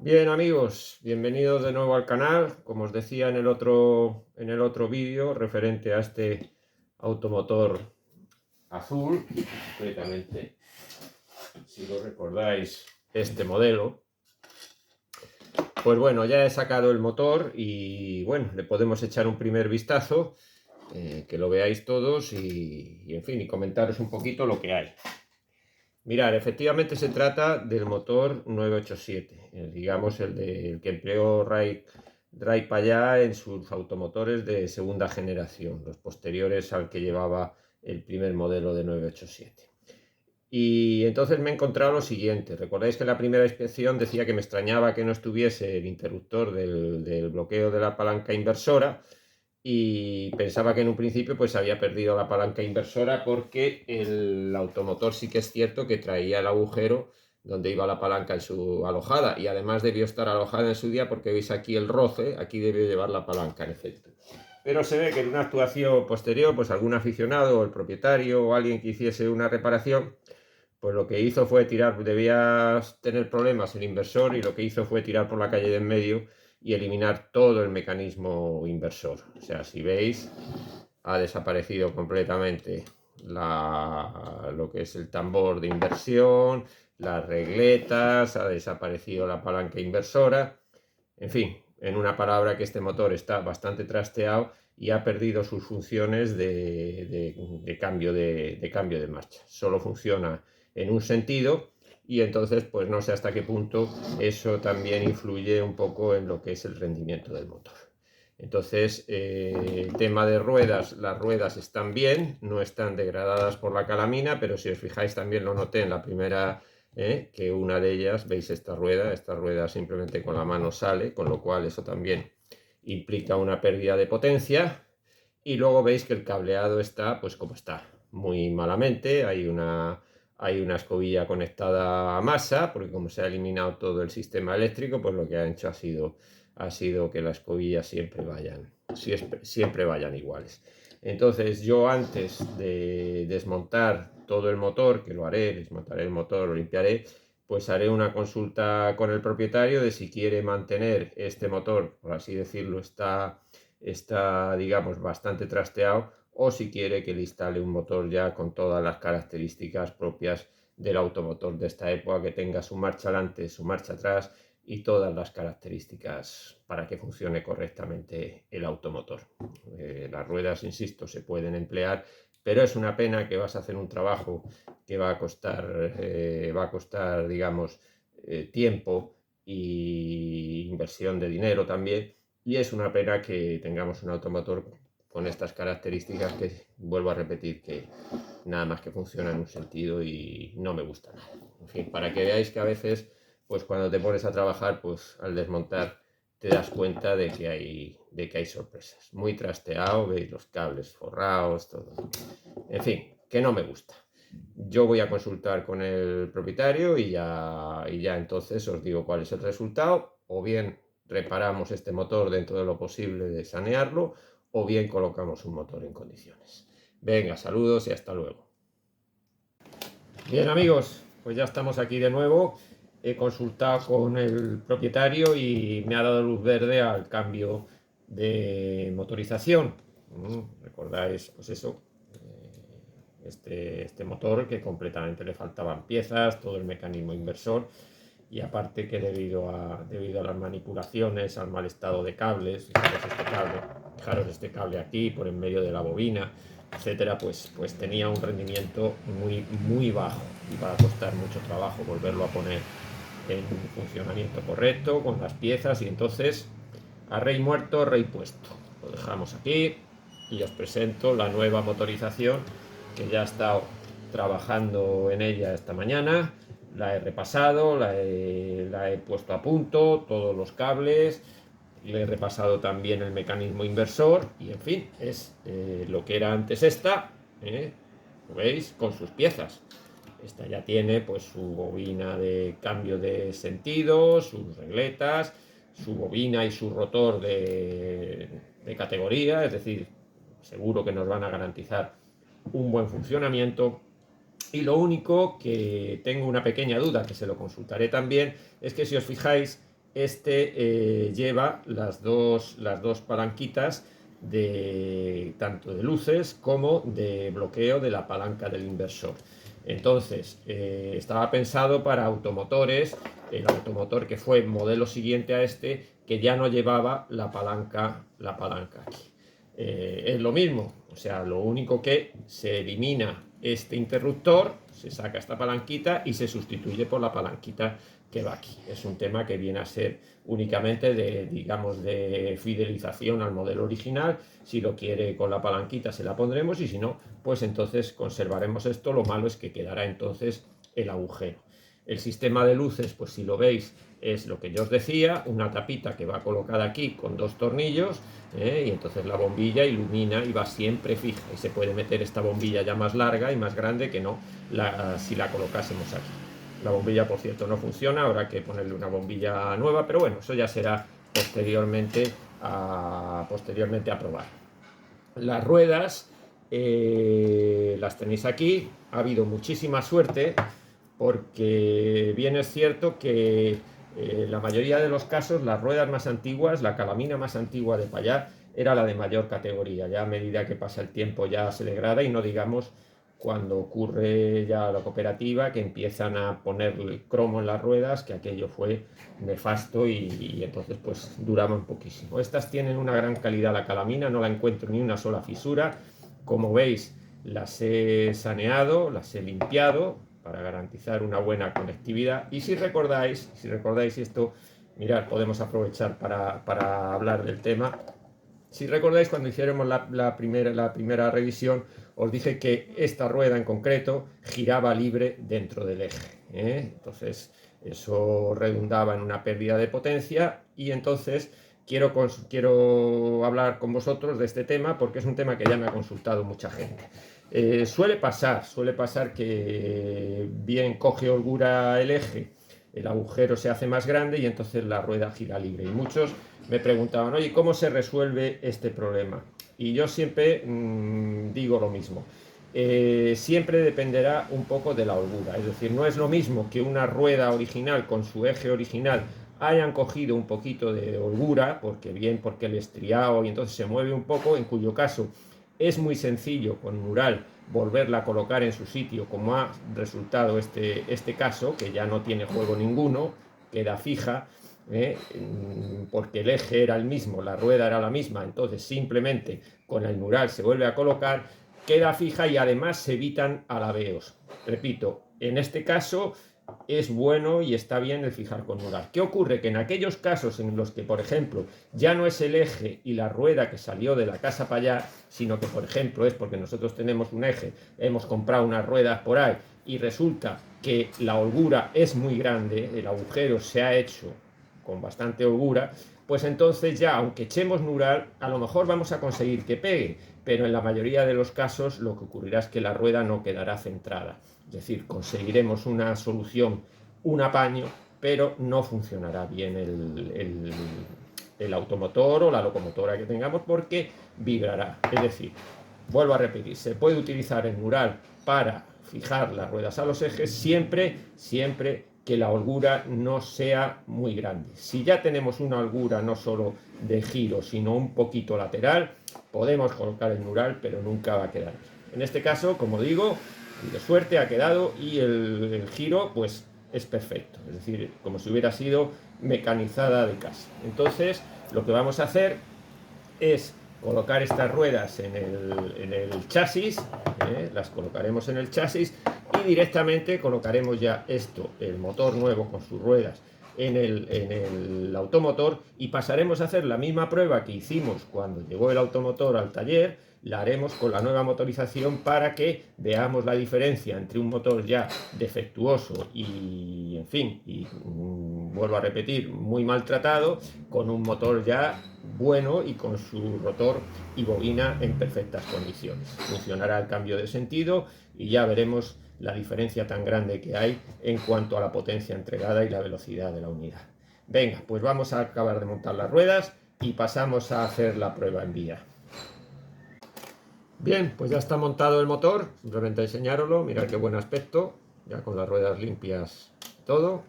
Bien amigos, bienvenidos de nuevo al canal. Como os decía en el otro vídeo referente a este automotor azul, concretamente, si lo recordáis, este modelo, pues bueno, ya he sacado el motor y bueno, le podemos echar un primer vistazo, que lo veáis todos y en fin, y comentaros un poquito lo que hay. Mirad, efectivamente se trata del motor 987, digamos el que empleó Ray Payá en sus automotores de segunda generación, los posteriores al que llevaba el primer modelo de 987. Y entonces me he encontrado lo siguiente. Recordáis que en la primera inspección decía que me extrañaba que no estuviese el interruptor del bloqueo de la palanca inversora, y pensaba que en un principio pues había perdido la palanca inversora, porque el automotor sí que es cierto que traía el agujero donde iba la palanca en su alojada, y además debió estar alojada en su día, porque veis aquí el roce, aquí debió llevar la palanca en efecto. Pero se ve que en una actuación posterior, pues algún aficionado o el propietario o alguien que hiciese una reparación, pues lo que hizo fue tirar, debía tener problemas el inversor, y lo que hizo fue tirar por la calle de en medio y eliminar todo el mecanismo inversor. O sea, si veis, ha desaparecido completamente lo que es el tambor de inversión, las regletas, ha desaparecido la palanca inversora. En fin, en una palabra, que este motor está bastante trasteado y ha perdido sus funciones de cambio de marcha. Solo funciona en un sentido, y entonces pues no sé hasta qué punto eso también influye un poco en lo que es el rendimiento del motor. Entonces, el tema de ruedas, las ruedas están bien, no están degradadas por la calamina, pero si os fijáis también lo noté en la primera, que una de ellas, veis esta rueda simplemente con la mano sale, con lo cual eso también implica una pérdida de potencia. Y luego veis que el cableado está pues como está, muy malamente. Hay una escobilla conectada a masa, porque como se ha eliminado todo el sistema eléctrico, pues lo que ha hecho ha sido que las escobillas siempre vayan iguales. Entonces yo, antes de desmontar todo el motor, que lo haré, desmontaré el motor, lo limpiaré, pues haré una consulta con el propietario de si quiere mantener este motor, por así decirlo, está digamos bastante trasteado, o si quiere que le instale un motor ya con todas las características propias del automotor de esta época, que tenga su marcha adelante, su marcha atrás y todas las características para que funcione correctamente el automotor. Las ruedas, insisto, se pueden emplear, pero es una pena que vas a hacer un trabajo que va a costar, digamos, tiempo y inversión de dinero también, y es una pena que tengamos un automotor con estas características, que vuelvo a repetir que nada más que funciona en un sentido y no me gusta nada. En fin, para que veáis que a veces, pues cuando te pones a trabajar, pues al desmontar te das cuenta de que hay sorpresas. Muy trasteado, veis los cables forrados, todo. En fin, que no me gusta. Yo voy a consultar con el propietario y ya entonces os digo cuál es el resultado. O bien reparamos este motor dentro de lo posible de sanearlo, o bien colocamos un motor en condiciones. Venga, saludos y hasta luego. Bien amigos, pues ya estamos aquí de nuevo. He consultado con el propietario y me ha dado luz verde al cambio de motorización. ¿Recordáis? Pues eso, este motor, que completamente le faltaban piezas, todo el mecanismo inversor, y aparte que debido a las manipulaciones, al mal estado de cables, fijaros este cable aquí por en medio de la bobina, etcétera, pues tenía un rendimiento muy, muy bajo, y va a costar mucho trabajo volverlo a poner en funcionamiento correcto con las piezas. Y entonces, a rey muerto, rey puesto. Lo dejamos aquí y os presento la nueva motorización, que ya he estado trabajando en ella esta mañana. La he repasado, la he puesto a punto, todos los cables, le he repasado también el mecanismo inversor, y en fin, es lo que era antes esta, ¿lo veis? Con sus piezas. Esta ya tiene pues su bobina de cambio de sentido, sus regletas, su bobina y su rotor de categoría, es decir, seguro que nos van a garantizar un buen funcionamiento. Y lo único que tengo una pequeña duda, que se lo consultaré también, es que si os fijáis, lleva las dos palanquitas tanto de luces como de bloqueo de la palanca del inversor. Entonces, estaba pensado para automotores, el automotor que fue modelo siguiente a este, que ya no llevaba la palanca aquí. Es lo mismo, o sea, lo único que se elimina este interruptor, se saca esta palanquita y se sustituye por la palanquita que va aquí. Es un tema que viene a ser únicamente digamos, de fidelización al modelo original. Si lo quiere con la palanquita se la pondremos, y si no, pues entonces conservaremos esto. Lo malo es que quedará entonces el agujero. El sistema de luces, pues si lo veis, es lo que yo os decía, una tapita que va colocada aquí con dos tornillos, y entonces la bombilla ilumina y va siempre fija, y se puede meter esta bombilla ya más larga y más grande que no si la colocásemos aquí. La bombilla, por cierto, no funciona, habrá que ponerle una bombilla nueva, pero bueno, eso ya será posteriormente a probar. Las ruedas las tenéis aquí. Ha habido muchísima suerte, porque bien es cierto que la mayoría de los casos las ruedas más antiguas, la calamina más antigua de Payá, era la de mayor categoría. Ya a medida que pasa el tiempo ya se degrada, y no digamos cuando ocurre ya la cooperativa, que empiezan a poner el cromo en las ruedas, que aquello fue nefasto y entonces pues duraban poquísimo. Estas tienen una gran calidad, la calamina, no la encuentro ni una sola fisura. Como veis, las he saneado, las he limpiado para garantizar una buena conectividad. Y si recordáis esto, mirad, podemos aprovechar para hablar del tema. Si recordáis, cuando hicimos la primera revisión, os dije que esta rueda en concreto giraba libre dentro del eje, entonces eso redundaba en una pérdida de potencia, y entonces quiero hablar con vosotros de este tema, porque es un tema que ya me ha consultado mucha gente. Suele pasar que bien coge holgura el eje, el agujero se hace más grande y entonces la rueda gira libre. Y muchos me preguntaban, oye, ¿cómo se resuelve este problema? Y yo siempre digo lo mismo. Siempre dependerá un poco de la holgura. Es decir, no es lo mismo que una rueda original con su eje original hayan cogido un poquito de holgura, porque el estriado y entonces se mueve un poco, en cuyo caso es muy sencillo con Nural volverla a colocar en su sitio, como ha resultado este caso, que ya no tiene juego ninguno, queda fija, porque el eje era el mismo, la rueda era la misma, entonces simplemente con el Nural se vuelve a colocar, queda fija y además se evitan alabeos. Repito, en este caso es bueno y está bien el fijar con Nural. ¿Qué ocurre? Que en aquellos casos en los que, por ejemplo, ya no es el eje y la rueda que salió de la casa para allá, sino que, por ejemplo, es porque nosotros tenemos un eje, hemos comprado unas ruedas por ahí y resulta que la holgura es muy grande, el agujero se ha hecho con bastante holgura, pues entonces ya, aunque echemos Nural, a lo mejor vamos a conseguir que pegue, pero en la mayoría de los casos lo que ocurrirá es que la rueda no quedará centrada. Es decir, conseguiremos una solución, un apaño, pero no funcionará bien el automotor o la locomotora que tengamos, porque vibrará. Es decir, vuelvo a repetir, se puede utilizar el Nural para fijar las ruedas a los ejes siempre que la holgura no sea muy grande. Si ya tenemos una holgura no solo de giro, sino un poquito lateral, podemos colocar el Nural, pero nunca va a quedar. En este caso, como digo, de suerte ha quedado, y el giro pues es perfecto, es decir, como si hubiera sido mecanizada de casa. Entonces, lo que vamos a hacer es colocar estas ruedas en el chasis, las colocaremos en el chasis, y directamente colocaremos ya el motor nuevo con sus ruedas en el automotor, y pasaremos a hacer la misma prueba que hicimos cuando llegó el automotor al taller. La haremos con la nueva motorización para que veamos la diferencia entre un motor ya defectuoso y, en fin, vuelvo a repetir, muy maltratado, con un motor ya bueno y con su rotor y bobina en perfectas condiciones. Funcionará el cambio de sentido y ya veremos la diferencia tan grande que hay en cuanto a la potencia entregada y la velocidad de la unidad. Venga, pues vamos a acabar de montar las ruedas y pasamos a hacer la prueba en vía. Bien, pues ya está montado el motor, simplemente enseñároslo, mirad qué buen aspecto, ya con las ruedas limpias todo.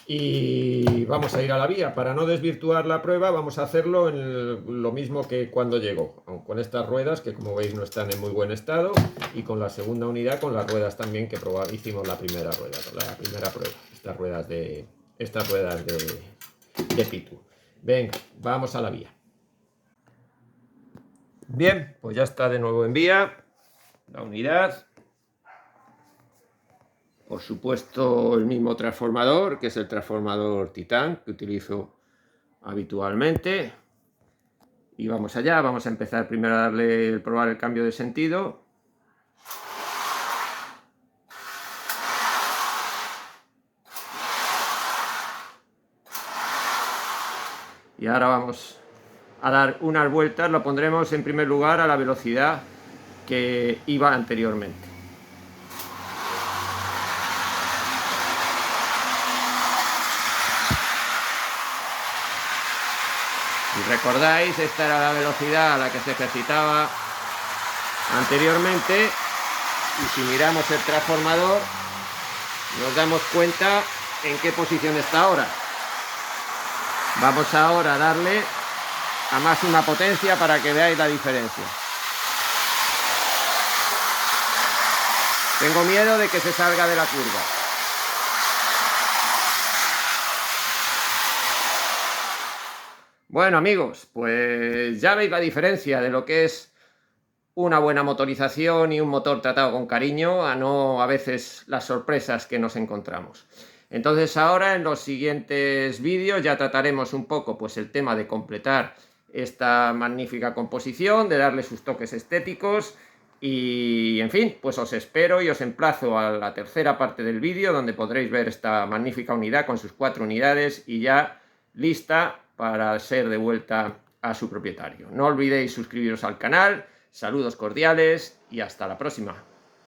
Y vamos a ir a la vía. Para no desvirtuar la prueba, vamos a hacerlo en lo mismo que cuando llegó, con estas ruedas que, como veis, no están en muy buen estado, y con la segunda unidad, con las ruedas también que hicimos la primera rueda, la primera prueba, estas ruedas de Pitu. Venga, vamos a la vía. Bien, pues ya está de nuevo en vía la unidad. Por supuesto, el mismo transformador, que es el transformador Titan que utilizo habitualmente. Y vamos allá, vamos a empezar primero a probar el cambio de sentido. Y ahora vamos a dar unas vueltas, lo pondremos en primer lugar a la velocidad que iba anteriormente. Y recordáis, esta era la velocidad a la que se ejercitaba anteriormente, y si miramos el transformador nos damos cuenta en qué posición está ahora. Vamos ahora a darle a máxima potencia para que veáis la diferencia. Tengo miedo de que se salga de la curva. Bueno, amigos, pues ya veis la diferencia de lo que es una buena motorización y un motor tratado con cariño a no a veces las sorpresas que nos encontramos. Entonces ahora en los siguientes vídeos ya trataremos un poco pues el tema de completar esta magnífica composición, de darle sus toques estéticos y en fin, pues os espero y os emplazo a la tercera parte del vídeo donde podréis ver esta magnífica unidad con sus 4 unidades y ya lista para ser devuelta a su propietario. No olvidéis suscribiros al canal, saludos cordiales y hasta la próxima.